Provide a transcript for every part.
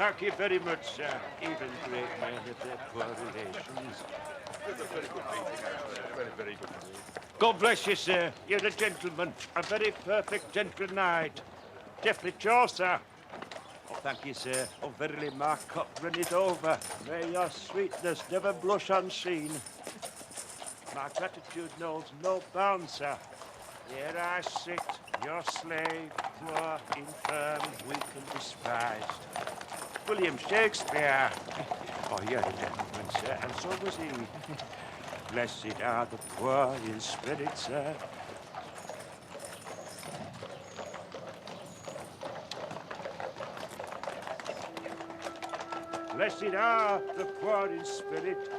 Thank you very much, sir. Even great men of their poor relations. Very good. God bless you, sir. You're a gentleman. A very perfect gentle knight. Definitely sure, sir. Oh, thank you, sir. Oh, verily, my cup runneth over. May your sweetness never blush unseen. My gratitude knows no bounds, sir. Here I sit, your slave, poor, infirm, weak and despised. William Shakespeare. Oh, you're a gentleman, sir, and so was he. Blessed are the poor in spirit, sir. Blessed are the poor in spirit,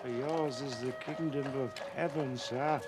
for yours is the kingdom of heaven, sir.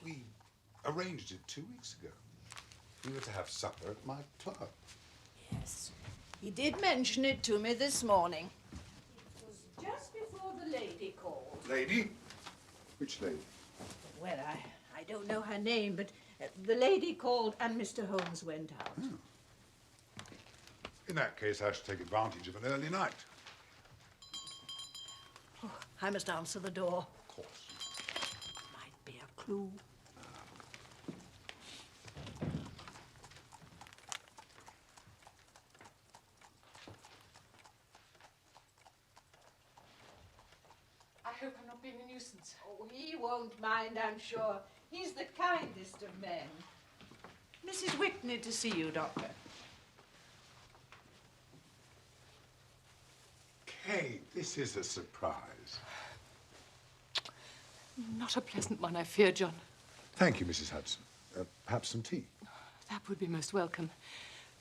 We arranged it 2 weeks ago. We were to have supper at my club. Yes. He did mention it to me this morning. It was just before the lady called. Lady? Which lady? Well, I don't know her name, but the lady called and Mr. Holmes went out. Oh. In that case, I should take advantage of an early night. Oh, I must answer the door. Of course. Might be a clue. I hope I'm not being a nuisance. Oh, he won't mind, I'm sure. He's the kindest of men. Mrs. Whitney to see you, Doctor. Kay, this is a surprise. Not a pleasant one, I fear, John. Thank you, Mrs. Hudson. Perhaps some tea? That would be most welcome.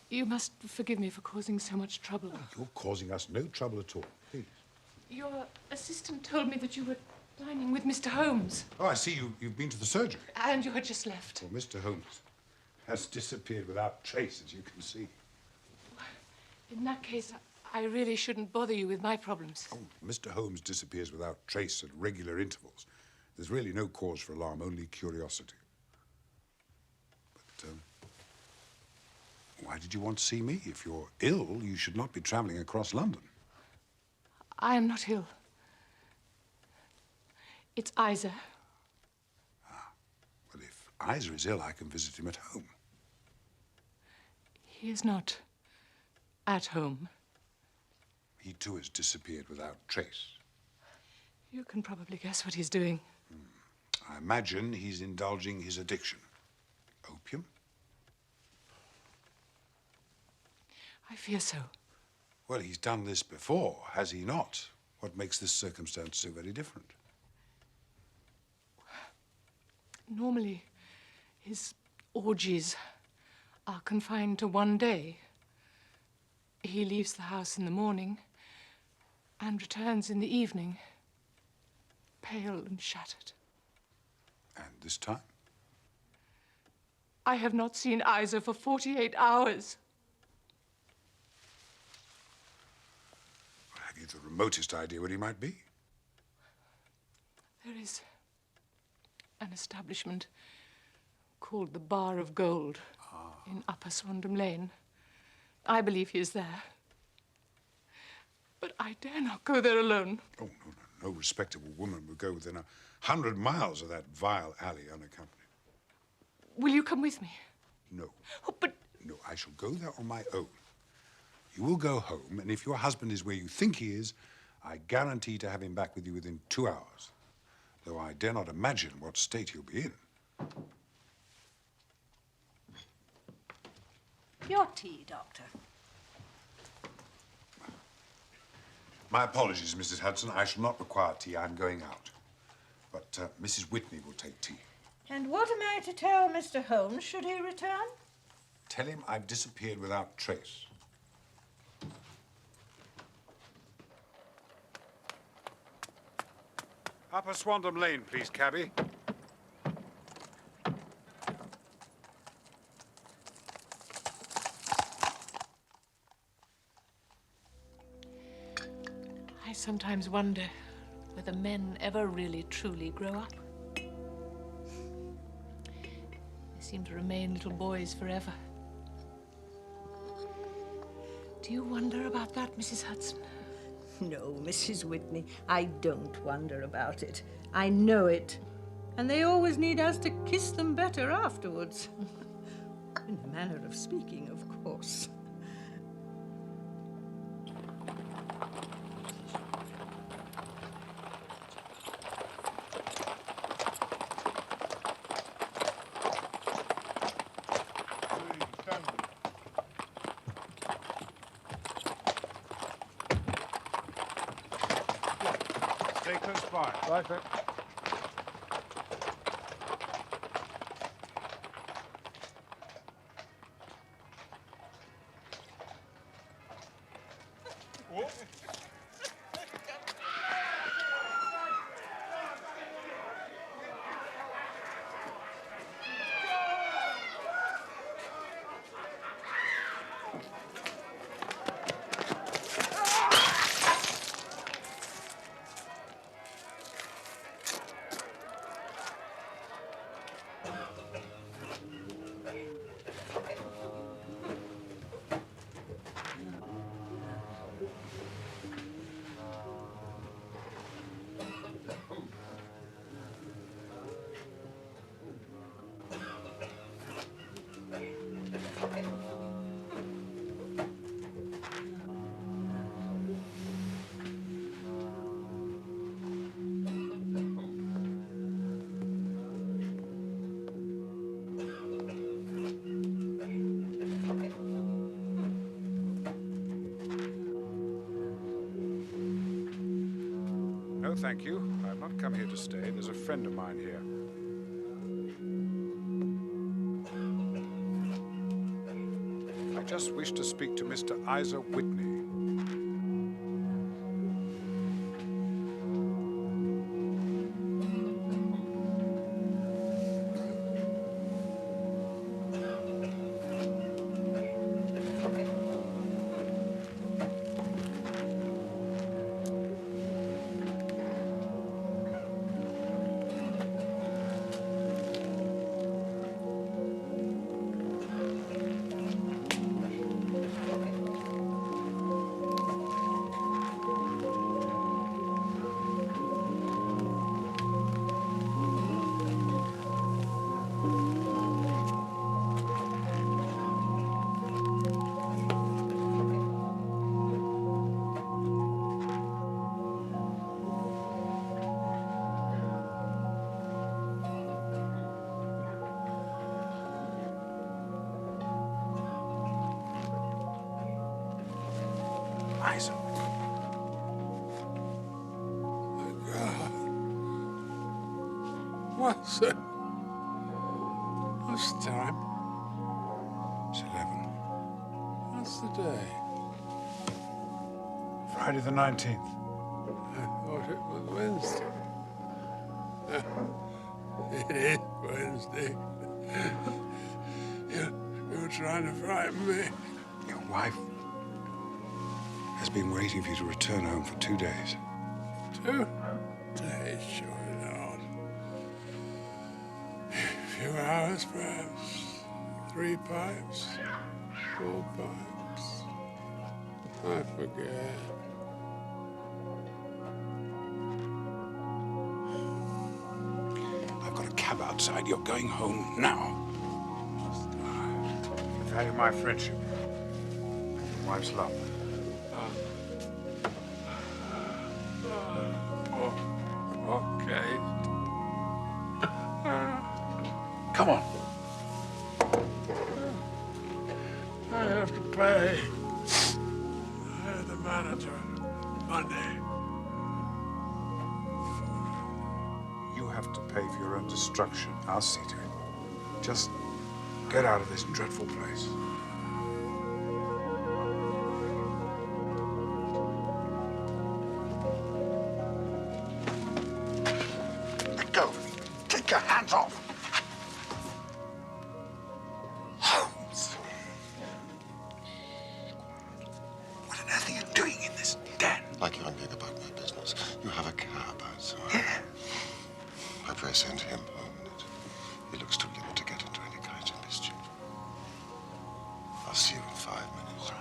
You must forgive me for causing so much trouble. Oh, you're causing us no trouble at all. Please. Your assistant told me that you were dining with Mr. Holmes. Oh, I see you've been to the surgery. And you had just left. Well, Mr. Holmes has disappeared without trace, as you can see. In that case, I really shouldn't bother you with my problems. Oh, Mr. Holmes disappears without trace at regular intervals. There's really no cause for alarm, only curiosity. But, why did you want to see me? If you're ill, you should not be traveling across London. I am not ill. It's Isa. Ah, well, if Isa is ill, I can visit him at home. He is not at home. He, too, has disappeared without trace. You can probably guess what he's doing. I imagine he's indulging his addiction. Opium? I fear so. Well, he's done this before, has he not? What makes this circumstance so very different? Normally, his orgies are confined to one day. He leaves the house in the morning and returns in the evening, pale and shattered. And this time? I have not seen Isa for 48 hours. Have you the remotest idea what he might be? There is an establishment called the Bar of Gold in Upper Swandham Lane. I believe he is there. But I dare not go there alone. Oh, no respectable woman would go within 100 miles of that vile alley unaccompanied. Will you come with me? No. Oh, but... No, I shall go there on my own. You will go home, and if your husband is where you think he is, I guarantee to have him back with you within 2 hours. though I dare not imagine what state he'll be in. Your tea, Doctor. My apologies, Mrs. Hudson. I shall not require tea. I'm going out. But Mrs. Whitney will take tea. And what am I to tell Mr. Holmes should he return? Tell him I've disappeared without trace. Upper Swandam Lane, please, cabby. I sometimes wonder whether men ever really truly grow up. They seem to remain little boys forever. Do you wonder about that, Mrs. Hudson? No, Mrs. Whitney, I don't wonder about it. I know it. And they always need us to kiss them better afterwards. In a manner of speaking, of course. Stay close by. Right, sir. No, thank you. I've not come here to stay. There's a friend of mine here. I just wish to speak to Mr. Isa Whitney. Isa. My God. What's it? What's the time? It's 11. What's the day? Friday the 19th. I thought it was Wednesday. It is Wednesday. You're trying to frighten me. Your wife has been waiting for you to return home for 2 days. 2 days, surely not. A few hours, perhaps. 3 pipes, 4 pipes. I forget. I've got a cab outside. You're going home now. I value my friendship. Your wife's love. Okay. Come on. I have to pay the manager Monday. You have to pay for your own destruction. I'll see to it. Just get out of this dreadful place. Let go of me. Take your hands off. Holmes. What on earth are you doing in this den? Like you're wondering about my business. You have a cab outside. Yeah. I pray send him home. He looks too limp to get into any kind of mischief. I'll see you in 5 minutes.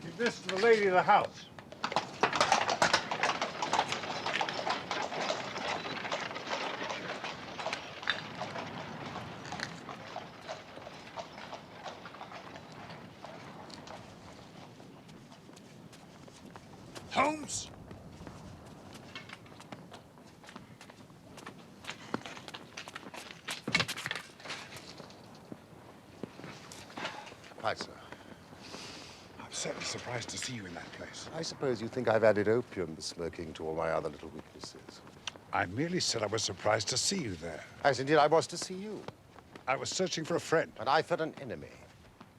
Give this to the lady of the house. Holmes? Hi, sir. I'm certainly surprised to see you in that place. I suppose you think I've added opium smoking to all my other little weaknesses. I merely said I was surprised to see you there. As indeed I was to see you. I was searching for a friend. And I felt an enemy.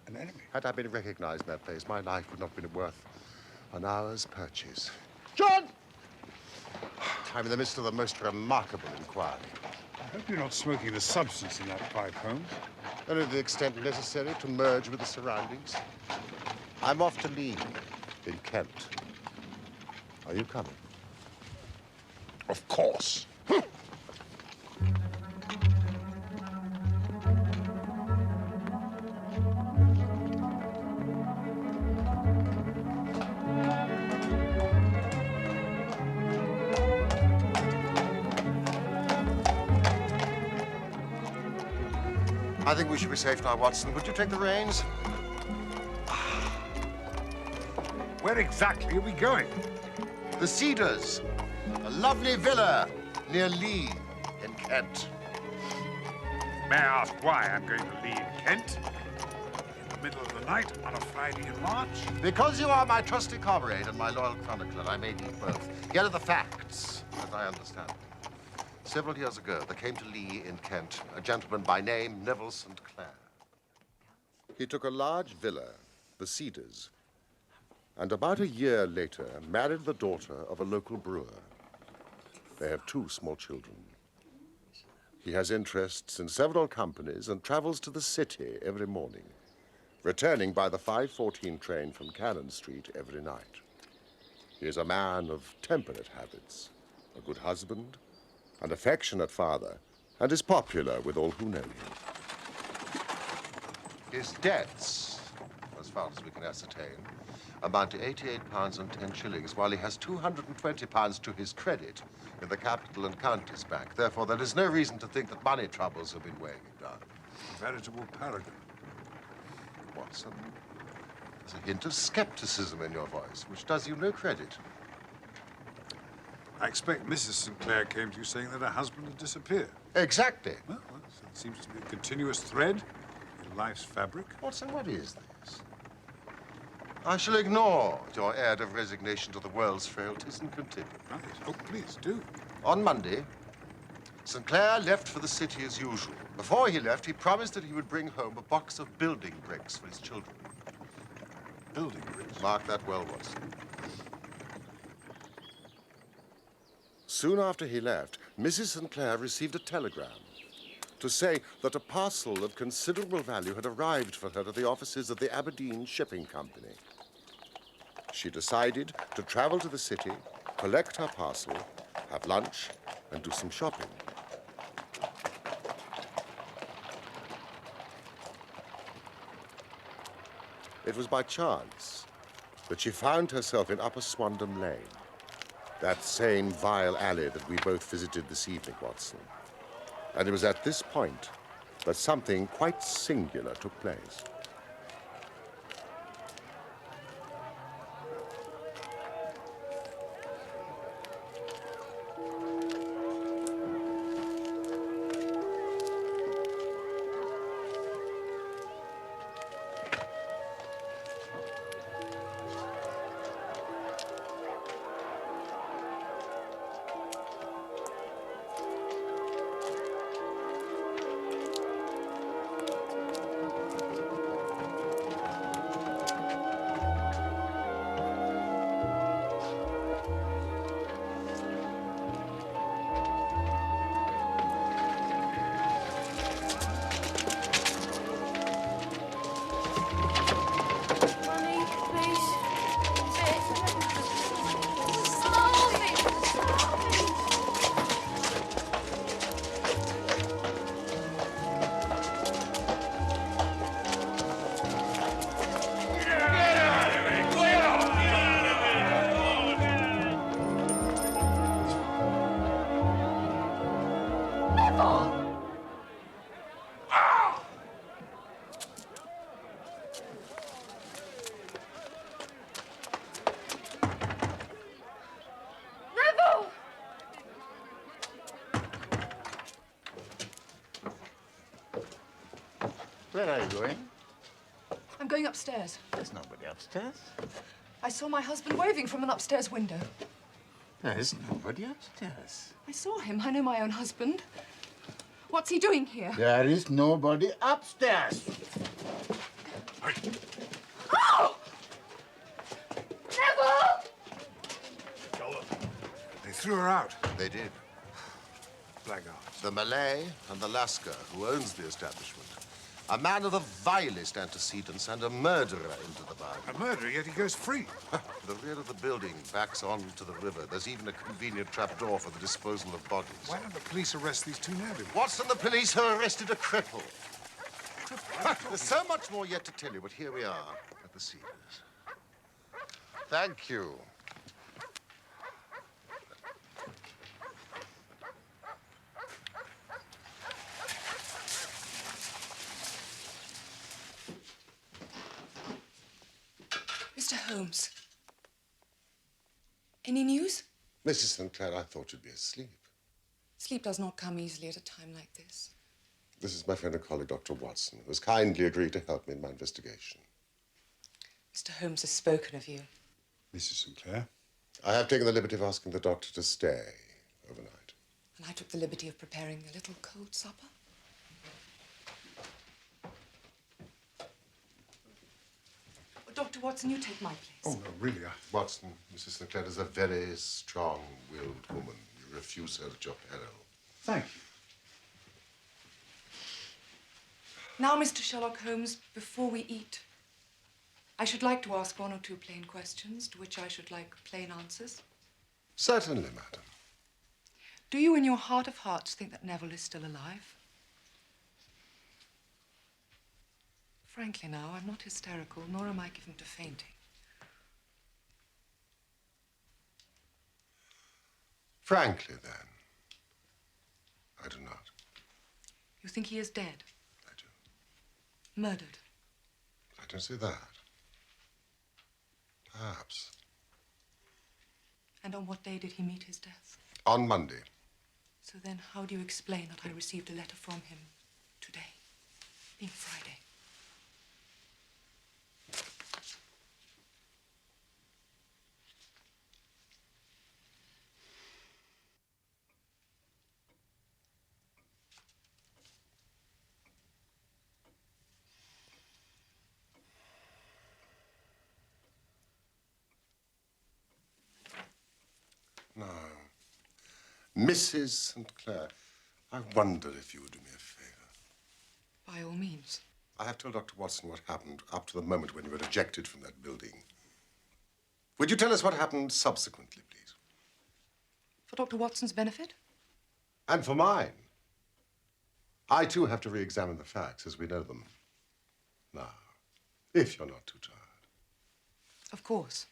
An enemy? Had I been recognized in that place, my life would not have been worth an hour's purchase. John! I'm in the midst of the most remarkable inquiry. I hope you're not smoking the substance in that pipe, Holmes. Only to the extent necessary to merge with the surroundings. I'm off to Lee, in Kent. Are you coming? Of course. I think we should be safe now, Watson. Would you take the reins? Where exactly are we going? The Cedars, a lovely villa near Lee in Kent. May I ask why I'm going to leave Kent? In the middle of the night on a Friday in March? Because you are my trusty comrade and my loyal chronicler, I may need both. Here are the facts, as I understand them. Several years ago, there came to Lee in Kent a gentleman by name Neville St. Clair. He took a large villa, the Cedars, and about a year later married the daughter of a local brewer. They have 2 small children. He has interests in several companies and travels to the city every morning, returning by the 5:14 train from Cannon Street every night. He is a man of temperate habits, a good husband, an affectionate father, and is popular with all who know him. His debts, as far as we can ascertain, amount to £88 and 10 shillings, while he has £220 to his credit in the Capital and Counties Bank. Therefore, there is no reason to think that money troubles have been weighing him down. A veritable paragon. Watson, there's a hint of skepticism in your voice, which does you no credit. I expect Mrs. St. Clair came to you saying that her husband had disappeared. Exactly. Well, it seems to be a continuous thread in life's fabric. Watson, what is this? I shall ignore your air of resignation to the world's frailties and continue. Right. Oh, please, do. On Monday, St. Clair left for the city as usual. Before he left, he promised that he would bring home a box of building bricks for his children. Building bricks. Mark that well, Watson. Soon after he left, Mrs. St. Clair received a telegram to say that a parcel of considerable value had arrived for her to the offices of the Aberdeen Shipping Company. She decided to travel to the city, collect her parcel, have lunch, and do some shopping. It was by chance that she found herself in Upper Swandam Lane. That same vile alley that we both visited this evening, Watson. And it was at this point that something quite singular took place. Where are you going? I'm going upstairs. There's nobody upstairs. I saw my husband waving from an upstairs window. There's nobody upstairs. I saw him. I know my own husband. What's he doing here? There is nobody upstairs. Oh! Neville! They threw her out. They did. Blackguards. The Malay and the Lascar, who owns the establishment. A man of the vilest antecedents and a murderer into the bargain. A murderer, yet he goes free. The rear of the building backs onto the river. There's even a convenient trapdoor for the disposal of bodies. Why don't the police arrest these two navvies? Watson, the police have arrested a cripple. There's so much more yet to tell you, but here we are at the Cedars. Thank you. Mr. Holmes. Any news? Mrs. Sinclair, I thought you'd be asleep. Sleep does not come easily at a time like this. This is my friend and colleague, Dr. Watson, who has kindly agreed to help me in my investigation. Mr. Holmes has spoken of you. Mrs. Sinclair? I have taken the liberty of asking the doctor to stay overnight. And I took the liberty of preparing a little cold supper. Dr. Watson, you take my place. Oh, no, really, Watson, Mrs. Sinclair is a very strong-willed woman. You refuse her at your peril. Thank you. Now, Mr. Sherlock Holmes, before we eat, I should like to ask one or two plain questions to which I should like plain answers. Certainly, madam. Do you, in your heart of hearts, think that Neville is still alive? Frankly now, I'm not hysterical, nor am I given to fainting. Frankly, then, I do not. You think he is dead? I do. Murdered? I don't say that. Perhaps. And on what day did he meet his death? On Monday. So then, how do you explain that I received a letter from him today, being Friday? Now, Mrs. St. Clair, I wonder if you would do me a favor. By all means. I have told Dr. Watson what happened up to the moment when you were ejected from that building. Would you tell us what happened subsequently, please? For Dr. Watson's benefit? And for mine. I, too, have to re-examine the facts as we know them. Now, if you're not too tired. Of course.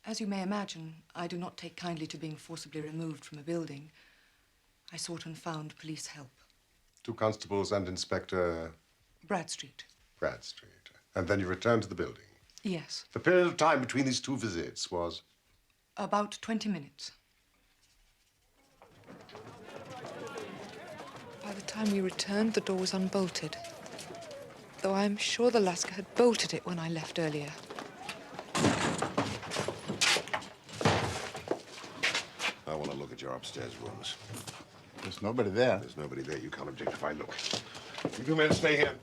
As you may imagine, I do not take kindly to being forcibly removed from a building. I sought and found police help. 2 constables and Inspector Bradstreet. Bradstreet. And then you returned to the building. Yes. The period of time between these 2 visits was? About 20 minutes. By the time we returned, the door was unbolted. Though I am sure the Lascar had bolted it when I left earlier. I want to look at your upstairs rooms. There's nobody there. There's nobody there. You can't objectify. Look. You 2 men stay here.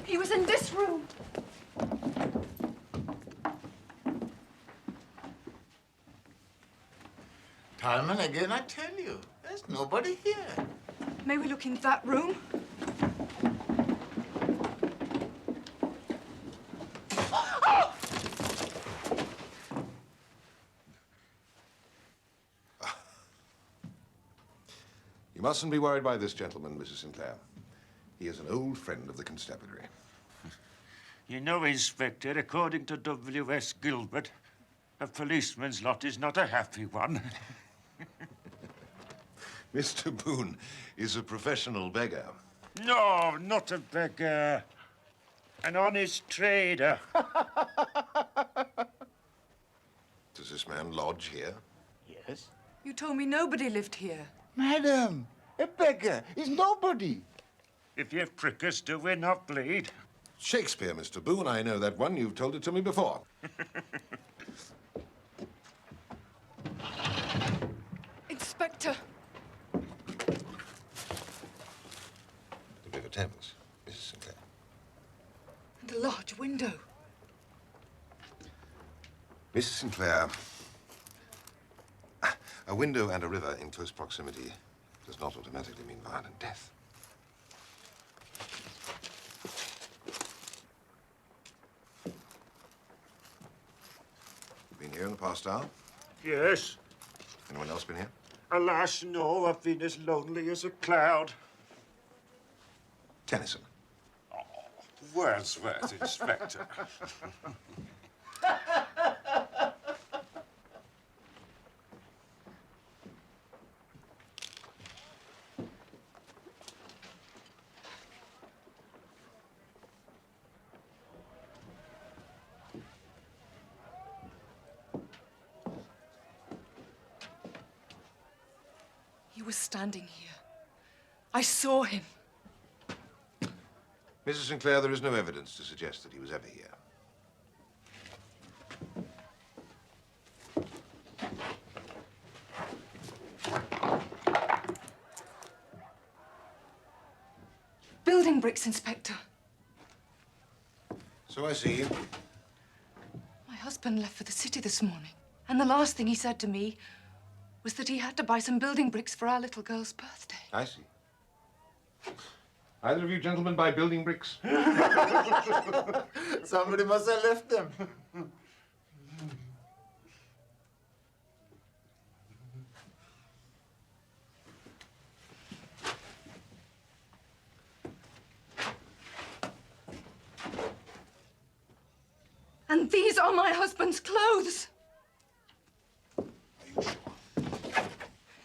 He was in this room. Time and again, I tell you, there's nobody here. May we look in that room? You mustn't be worried by this gentleman, Mrs. Sinclair. He is an old friend of the constabulary. You know, Inspector, according to W.S. Gilbert, a policeman's lot is not a happy one. Mr. Boone is a professional beggar. No, not a beggar. An honest trader. Does this man lodge here? Yes? You told me nobody lived here. Madam, a beggar is nobody. If you prick us, do we not bleed? Shakespeare, Mr. Boone. I know that one. You've told it to me before. Inspector. The River Thames, Mrs. Sinclair. And a large window. Mrs. Sinclair, a window and a river in close proximity does not automatically mean violent death. Been here in the past hour? Yes. Anyone else been here? Alas, no, I've been as lonely as a cloud. Tennyson. Wordsworth, Inspector. He was standing here. I saw him. Mrs. Sinclair, there is no evidence to suggest that he was ever here. Building bricks, Inspector. So I see. My husband left for the city this morning, and the last thing he said to me was that he had to buy some building bricks for our little girl's birthday. I see. Either of you gentlemen buy building bricks? Somebody must have left them. And these are my husband's clothes.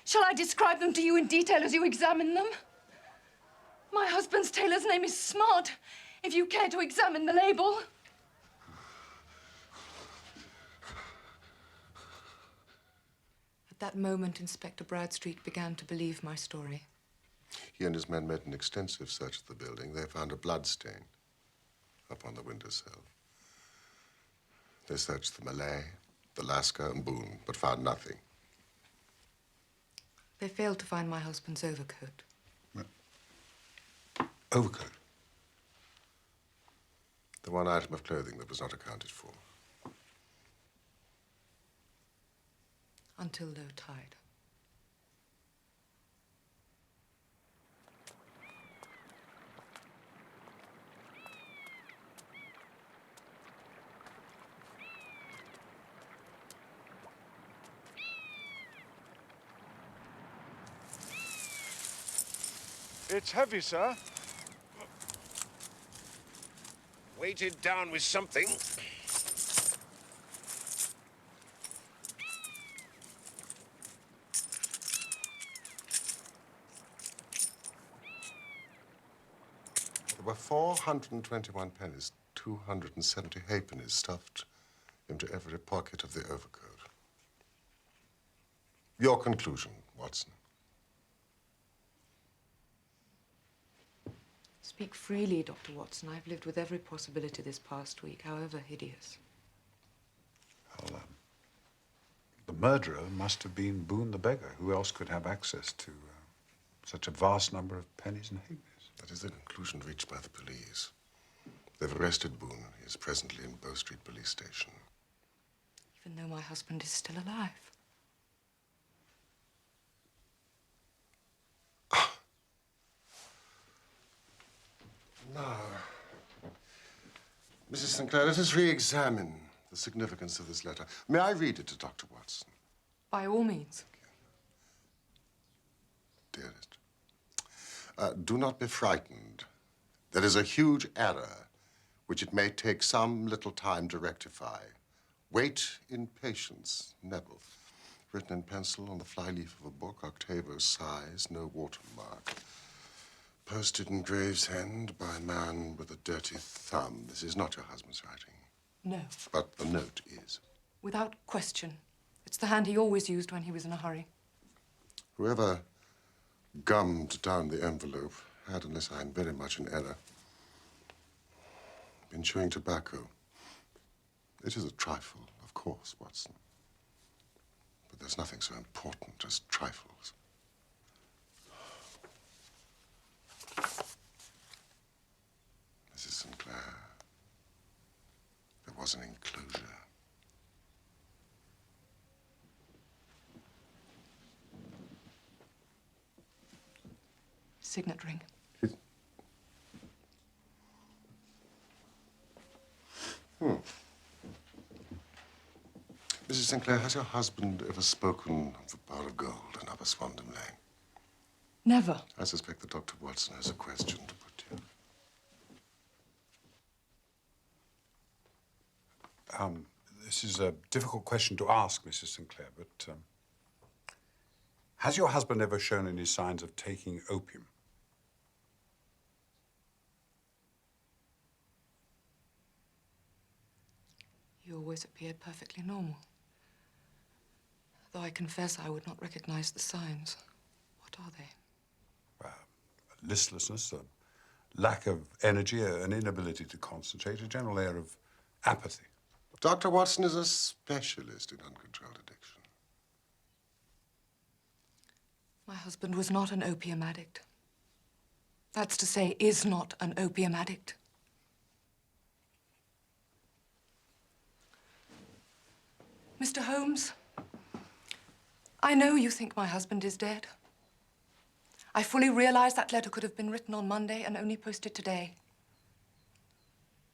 Shall I describe them to you in detail as you examine them? My husband's tailor's name is Smart, if you care to examine the label. At that moment, Inspector Bradstreet began to believe my story. He and his men made an extensive search of the building. They found a blood stain upon the windowsill. They searched the Malay, the Lascar, and Boone, but found nothing. They failed to find my husband's overcoat. Overcoat? The one item of clothing that was not accounted for. Until low tide. It's heavy, sir. weighted down with something. There were 421 pennies, 270 halfpennies stuffed into every pocket of the overcoat. Your conclusion, Watson. Speak freely, Dr. Watson. I've lived with every possibility this past week, however hideous. Well, the murderer must have been Boone the beggar. Who else could have access to such a vast number of pennies and halfpennies? That is the conclusion reached by the police. They've arrested Boone. He is presently in Bow Street Police Station. Even though my husband is still alive. Now, Mrs. Sinclair, let us re-examine the significance of this letter. May I read it to Dr. Watson? By all means. Dearest, do not be frightened. There is a huge error which it may take some little time to rectify. Wait in patience, Neville. Written in pencil on the flyleaf of a book, octavo size, no watermark. Posted in Gravesend by a man with a dirty thumb. This is not your husband's writing. No. But the note is. Without question. It's the hand he always used when he was in a hurry. Whoever gummed down the envelope had, unless I'm very much in error, been chewing tobacco. It is a trifle, of course, Watson. But there's nothing so important as trifles. Mrs. Sinclair, there was an enclosure. Signet ring. Mrs. Sinclair, has your husband ever spoken of the bar of gold in Upper Swandam Lane? Never. I suspect that Dr. Watson has a question to put to you. This is a difficult question to ask, Mrs. Sinclair, but has your husband ever shown any signs of taking opium? He always appeared perfectly normal. Though I confess I would not recognize the signs. What are they? Listlessness, a lack of energy, an inability to concentrate, a general air of apathy. Dr. Watson is a specialist in uncontrolled addiction. My husband was not an opium addict. That's to say, is not an opium addict. Mr. Holmes, I know you think my husband is dead. I fully realize that letter could have been written on Monday and only posted today.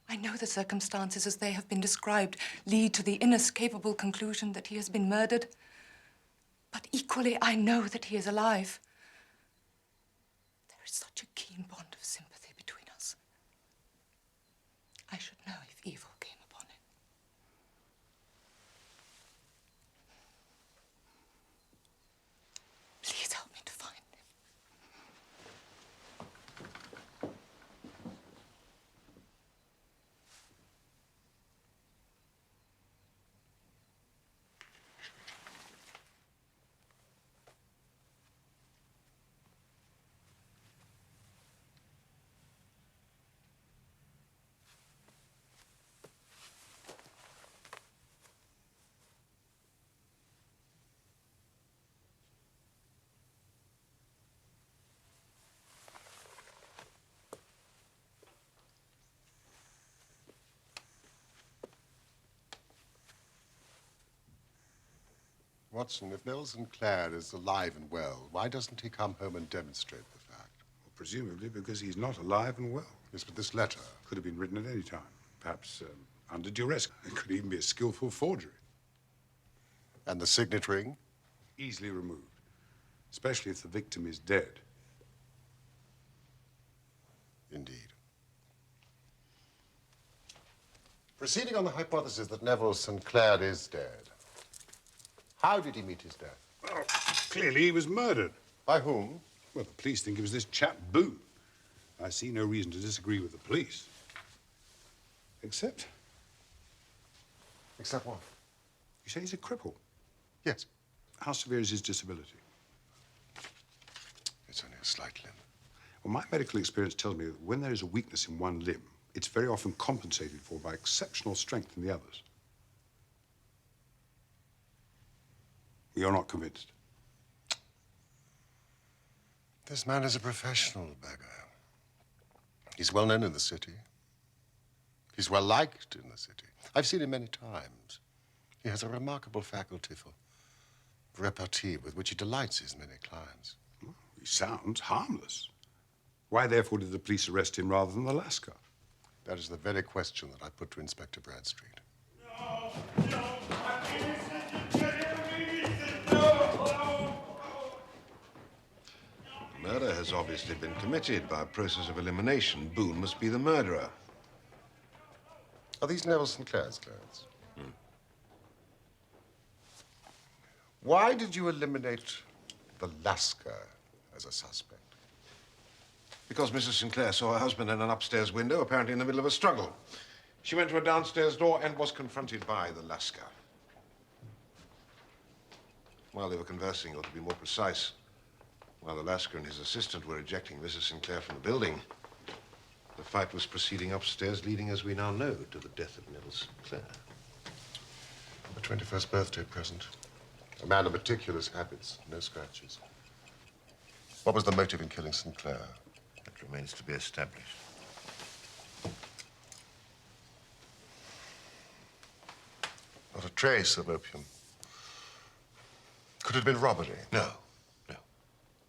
I know the circumstances as they have been described lead to the inescapable conclusion that he has been murdered. But equally, I know that he is alive. There is such a keen bond of sympathy between us. I should know if evil came upon him. Please help me to find him. Watson, if Neville Sinclair is alive and well, why doesn't he come home and demonstrate the fact? Well, presumably because he's not alive and well. Yes, but this letter Could have been written at any time, perhaps under duress. It could even be a skillful forgery. and the signet ring? Easily removed, especially if the victim is dead. Indeed. Proceeding on the hypothesis that Neville St. Clair is dead, how did he meet his death? Well, clearly he was murdered. By whom? Well, the police think it was this chap Boone. I see no reason to disagree with the police. Except... Except what? You say he's a cripple. Yes. How severe is his disability? It's only a slight limb. Well, my medical experience tells me that when there is a weakness in one limb, it's very often compensated for by exceptional strength in the others. You're not convinced? This man is a professional beggar. He's well known in the city. He's well liked in the city. I've seen him many times. He has a remarkable faculty for repartee with which he delights his many clients. Well, he sounds harmless. Why, therefore, did the police arrest him rather than the Lascar? That is the very question that I put to Inspector Bradstreet. Murder has obviously been committed by a process of elimination. Boone must be the murderer. Are these Neville St. Clair's clothes? Why did you eliminate the Lascar as a suspect? Because Mrs. Sinclair saw her husband in an upstairs window, apparently in the middle of a struggle. She went to a downstairs door and was confronted by the Lascar. While they were conversing, or to be more precise, while the Lascar and his assistant were ejecting Mrs. Sinclair from the building, the fight was proceeding upstairs, leading, as we now know, to the death of Neville Sinclair. A 21st birthday present. A man of meticulous habits, no scratches. What was the motive in killing Sinclair? That remains to be established. Not a trace of opium. Could it have been robbery? No.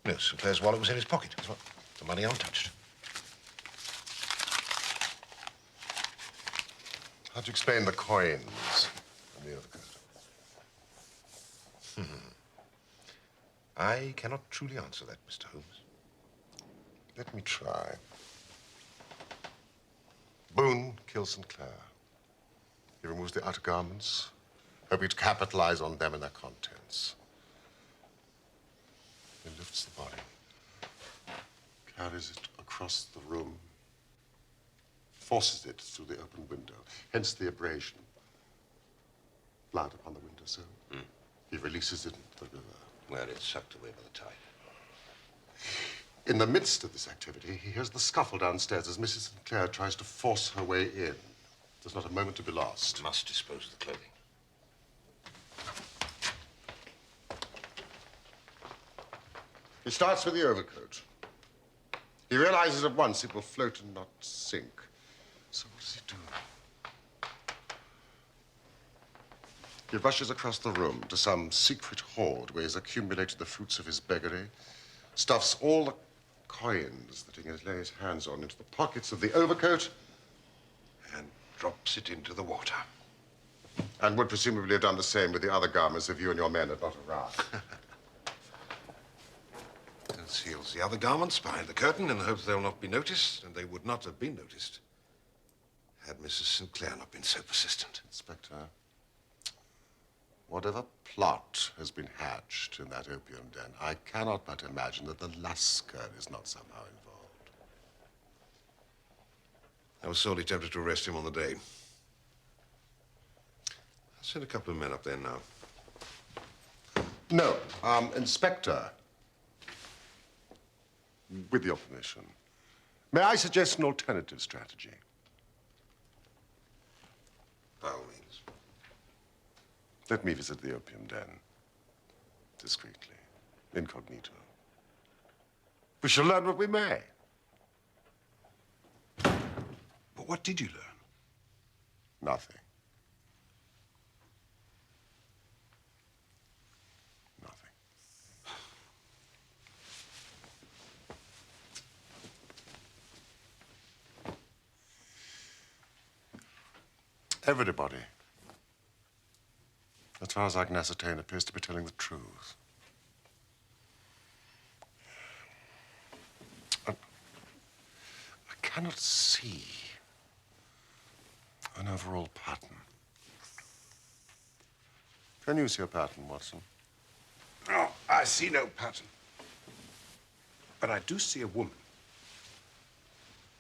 No, Sinclair's wallet was in his pocket. The money untouched. How do you explain the coins and the overcoat? I cannot truly answer that, Mr. Holmes. Let me try. Boone kills Sinclair. He removes the outer garments, hoping to capitalize on them and their contents. He lifts the body, carries it across the room, forces it through the open window, hence the abrasion. Blood upon the windowsill. He releases it into the river. Where it's sucked away by the tide. In the midst of this activity, he hears the scuffle downstairs as Mrs. Sinclair tries to force her way in. There's not a moment to be lost. Must dispose of the clothing. He starts with the overcoat. He realizes at once it will float and not sink. So what does he do? He rushes across the room to some secret hoard where he's accumulated the fruits of his beggary, stuffs all the coins that he can lay his hands on into the pockets of the overcoat, And drops it into the water. and would presumably have done the same with the other garments if you and your men had not arrived. Conceals the other garments behind the curtain in the hope they'll not be noticed, and they would not have been noticed had Mrs. Sinclair not been so persistent. Inspector, whatever plot has been hatched in that opium den, I cannot but imagine that the Lascar is not somehow involved. I was sorely tempted to arrest him on the day. I'll send a couple of men up there now. No, Inspector, with your permission, may I suggest an alternative strategy? By all means. Let me visit the opium den, discreetly, incognito. We shall learn what we may. But what did you learn? Nothing. Nothing. Everybody, as far as I can ascertain, appears to be telling the truth. I cannot see An overall pattern. Can you see a pattern, Watson? No, I see no pattern. But I do see a woman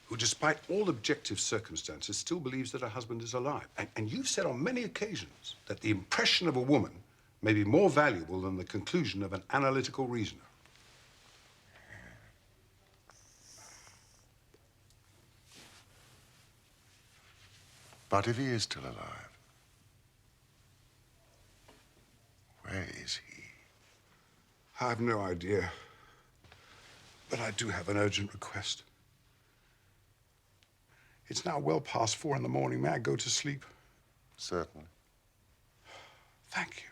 who, despite all objective circumstances, still believes that her husband is alive. And you've said on many occasions that the impression of a woman may be more valuable than the conclusion of an analytical reasoner. But if he is still alive, where is he? I've no idea. But I do have an urgent request. It's now well past 4 in the morning. May I go to sleep? Certainly. Thank you.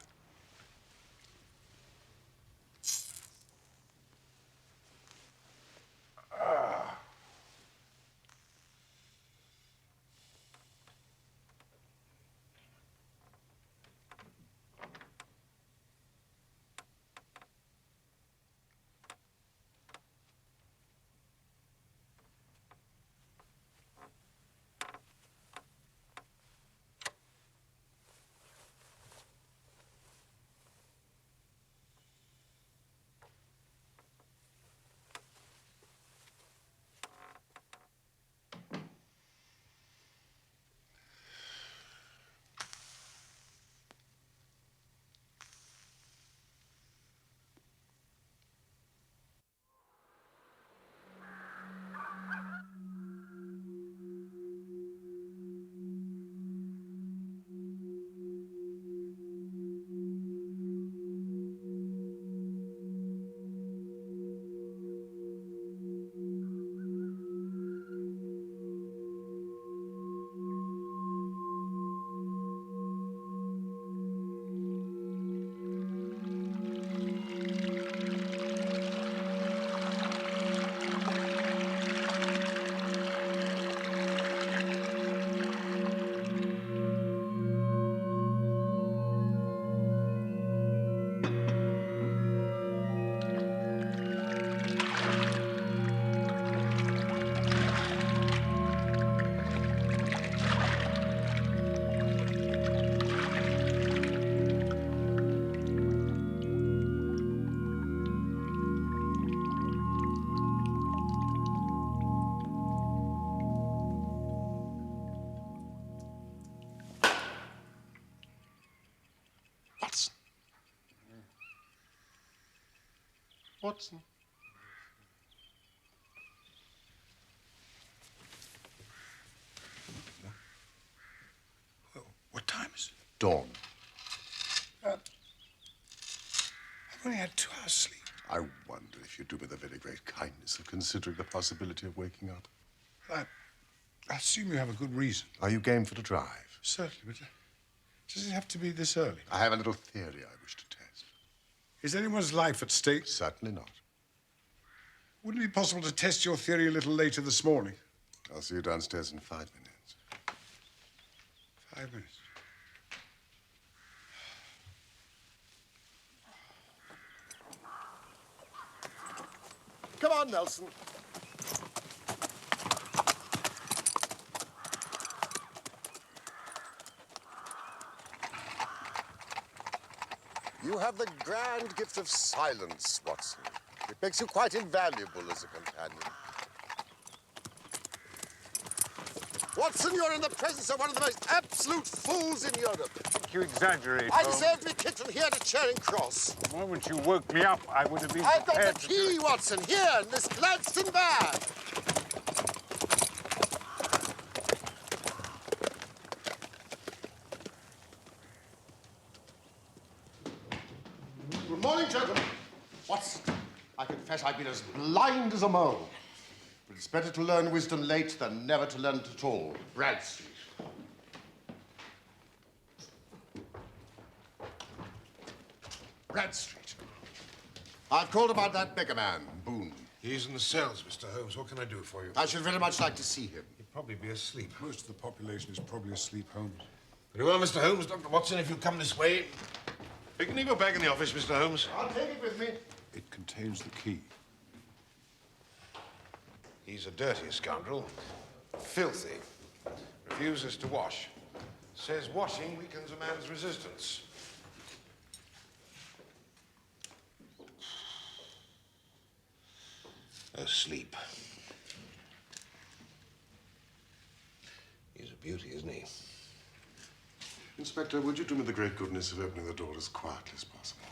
Watson. Well, what time is it? Dawn. I've only had 2 hours sleep. I wonder if you do me the very great kindness of considering the possibility of waking up. I assume you have a good reason. Are you game for the drive? Certainly, but does it have to be this early? I have a little theory I wish to test. Is anyone's life at stake? Certainly not. Wouldn't it be possible to test your theory a little later this morning? I'll see you downstairs in 5 minutes. 5 minutes. Come on, Nelson. You have the grand gift of silence, Watson. It makes you quite invaluable as a companion. Watson, you're in the presence of one of the most absolute fools in Europe. You exaggerate, I Holmes. deserve to be kicked from here to Charing Cross. The moment you woke me up, I would have been I've got prepared the to do key, it. Watson, here in this Gladstone bag. Good morning, gentlemen. Watson, I confess I've been as blind as a mole. But it's better to learn wisdom late than never to learn it at all. Brad Street. Brad Street. I've called about that beggar man, Boone. He's in the cells, Mr. Holmes. What can I do for you? I should very much like to see him. He'd probably be asleep. Most of the population is probably asleep, Holmes. Very well, Mr. Holmes. Dr. Watson, if you come this way. You can leave your bag in the office, Mr. Holmes. I'll take it with me. It contains the key. He's a dirty scoundrel. Filthy. Refuses to wash. Says washing weakens a man's resistance. Asleep. He's a beauty, isn't he? Inspector, would you do me the great goodness of opening the door as quietly as possible?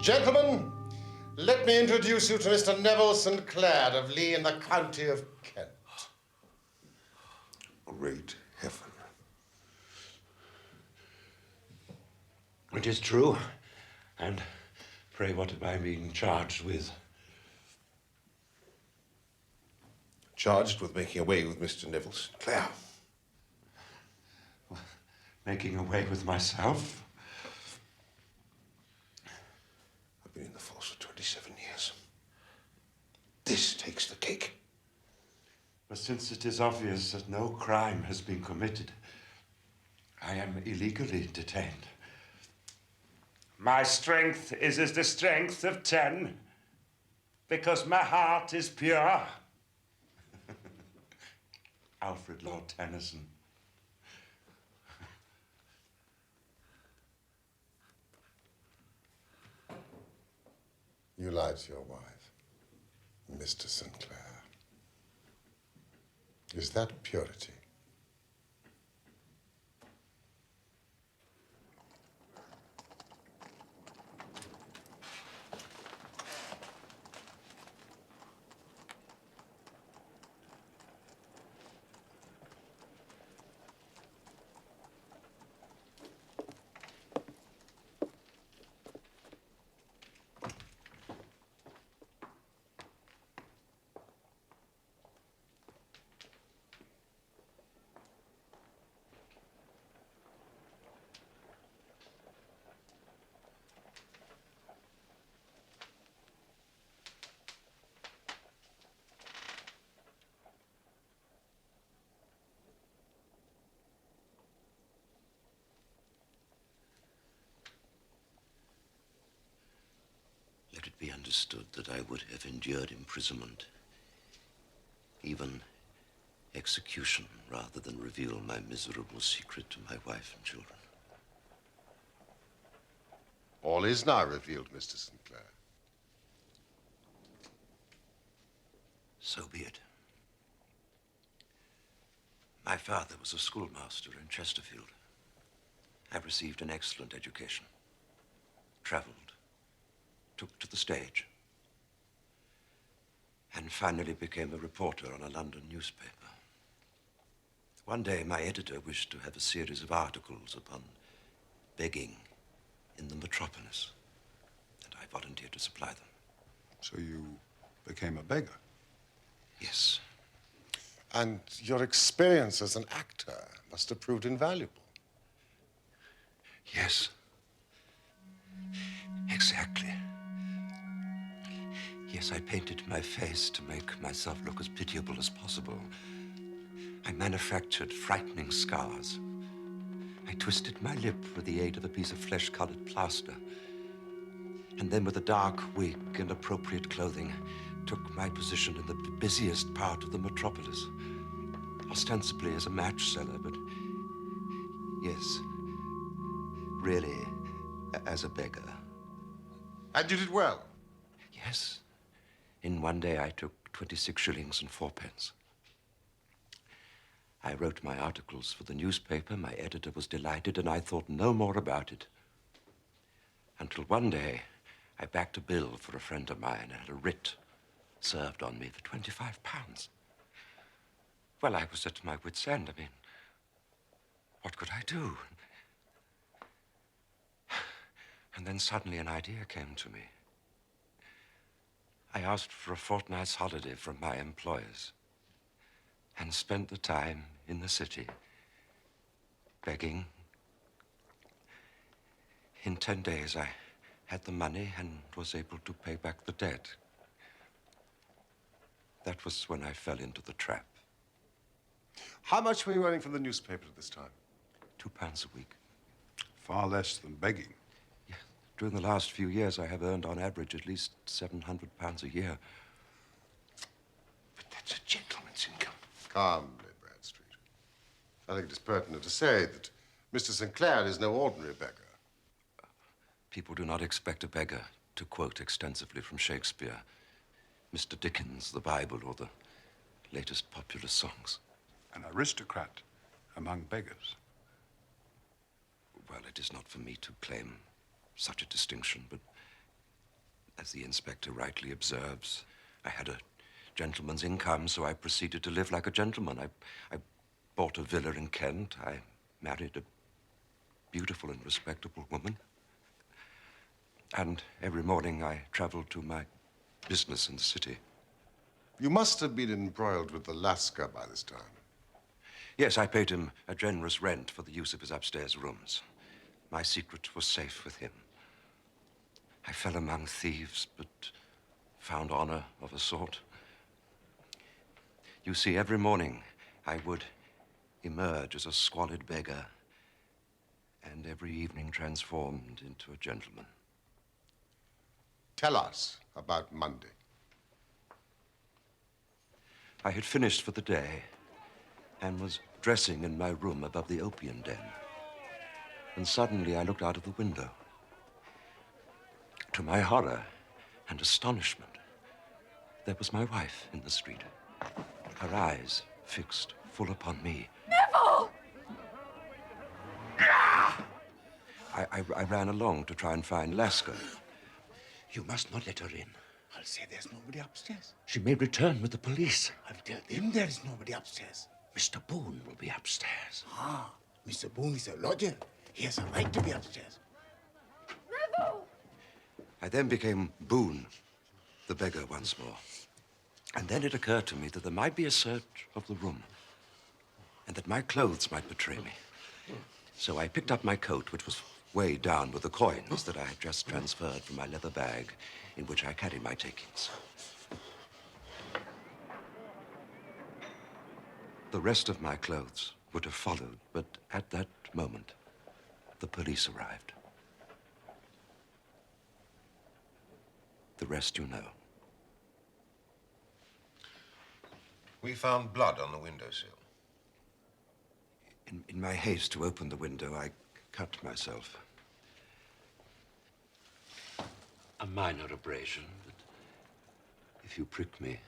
Gentlemen, let me introduce you to Mr. Neville St. Clair of Lee in the county of Kent. Great heaven. It is true. And pray, what am I being charged with? Charged with making away with Mr. Neville St. Clair. Making away with myself? I've been in the force for 27 years. This takes the cake. But since it is obvious that no crime has been committed, I am illegally detained. My strength is as the strength of 10, because my heart is pure. Alfred Lord Tennyson. You lied to your wife, Mr. St. Clair. Is that purity? Let it be understood that I would have endured imprisonment, even execution, rather than reveal my miserable secret to my wife and children. All is now revealed, Mr. St. Clair. So be it. My father was a schoolmaster in Chesterfield. I received an excellent education, traveled, took to the stage, and finally became a reporter on a London newspaper. One day, my editor wished to have a series of articles upon begging in the metropolis, and I volunteered to supply them. So you became a beggar? Yes. And your experience as an actor must have proved invaluable. Yes. Exactly. Yes, I painted my face to make myself look as pitiable as possible. I manufactured frightening scars. I twisted my lip with the aid of a piece of flesh-colored plaster. And then with a dark wig and appropriate clothing, took my position in the busiest part of the metropolis. Ostensibly as a match seller, but yes, really as a beggar. And you did well. Yes. In one day, I took 26 shillings and 4 pence. I wrote my articles for the newspaper. My editor was delighted, and I thought no more about it. Until one day, I backed a bill for a friend of mine and had a writ served on me for £25. Well, I was at my wit's end. I mean, what could I do? And then suddenly an idea came to me. I asked for a fortnight's holiday from my employers and spent the time in the city begging. In 10 days, I had the money and was able to pay back the debt. That was when I fell into the trap. How much were you earning from the newspaper at this time? £2 a week. Far less than begging. Yeah. During the last few years, I have earned on average at least £700 a year. But that's a gentleman's income. Calmly, Bradstreet. I think it is pertinent to say that Mr. Sinclair is no ordinary beggar. People do not expect a beggar to quote extensively from Shakespeare, Mr. Dickens, the Bible, or the latest popular songs. An aristocrat among beggars. Well, it is not for me to claim such a distinction, but as the inspector rightly observes, I had a gentleman's income, so I proceeded to live like a gentleman. I bought a villa in Kent. I married a beautiful and respectable woman. And every morning I traveled to my business in the city. You must have been embroiled with the Lascar by this time. Yes, I paid him a generous rent for the use of his upstairs rooms. My secret was safe with him. I fell among thieves, but found honor of a sort. You see, every morning I would emerge as a squalid beggar, and every evening transformed into a gentleman. Tell us about Monday. I had finished for the day and was dressing in my room above the opium den. And suddenly I looked out of the window. To my horror and astonishment, there was my wife in the street, her eyes fixed full upon me. Neville! I ran along to try and find Lascar. You must not let her in. I'll say there's nobody upstairs. She may return with the police. I'll tell them there is nobody upstairs. Mr. Boone will be upstairs. Ah, Mr. Boone is a lodger. He has a right to be upstairs. Neville! I then became Boone, the beggar once more. And then it occurred to me that there might be a search of the room and that my clothes might betray me. So I picked up my coat, which was weighed down with the coins that I had just transferred from my leather bag in which I carried my takings. The rest of my clothes would have followed, but at that moment, the police arrived. The rest you know. We found blood on the windowsill. In my haste to open the window, I cut myself. A minor abrasion, but if you prick me.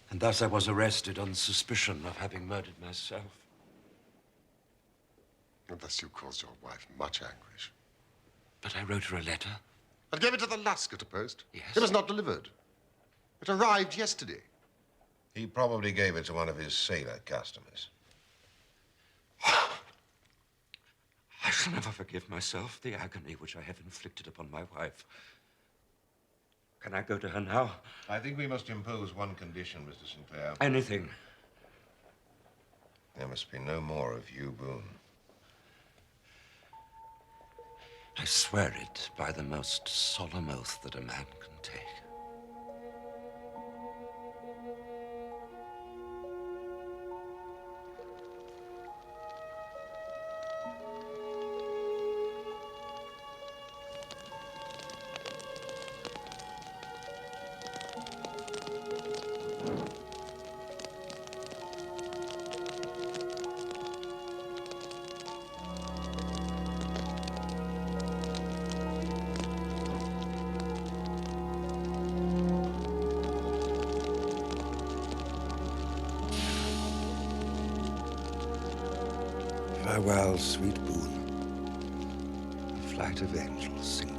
And thus I was arrested on suspicion of having murdered myself. And thus you caused your wife much anguish. But I wrote her a letter. And gave it to the Lascar to post? Yes. It was not delivered. It arrived yesterday. He probably gave it to one of his sailor customers. I shall never forgive myself the agony which I have inflicted upon my wife. Can I go to her now? I think we must impose one condition, Mr. Sinclair. Anything. There must be no more of you, Boone. I swear it by the most solemn oath that a man can take. Farewell, sweet Boone. A flight of angels sing